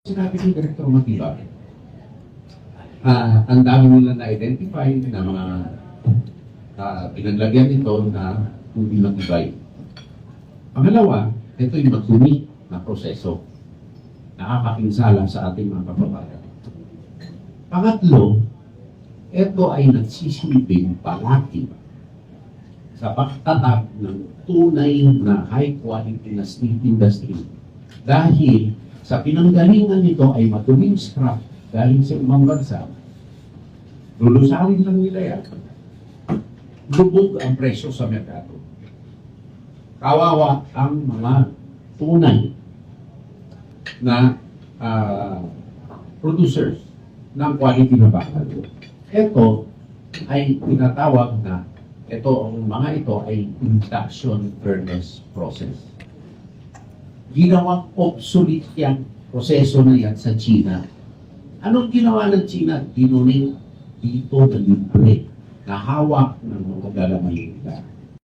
Sinabi ni Director Matibag, ang dami nila na-identify na mga pinaglagyan ito na hindi matibay. Pangalawa, ito yung madumi na proseso. Nakakapinsala sa ating mga kababayan. Pangatlo, ito ay nagsisilbing palaki sa pagtatag ng tunay na high-quality na steel industry. Dahil sa pinanggalingan nito ay maduming scrap galing sa ibang bansa, lulusarin lang nila yan. Lubog ang presyo sa merkado. Kawawa ang mga tunay na producers ng quality na bakal. Ito ay tinatawag na ang mga ito ay induction furnace process. Ginawang obsolete yung proseso na yan sa China. Anong ginawa ng China? Dinuning dito na libre na hawak ng mga galamay nila.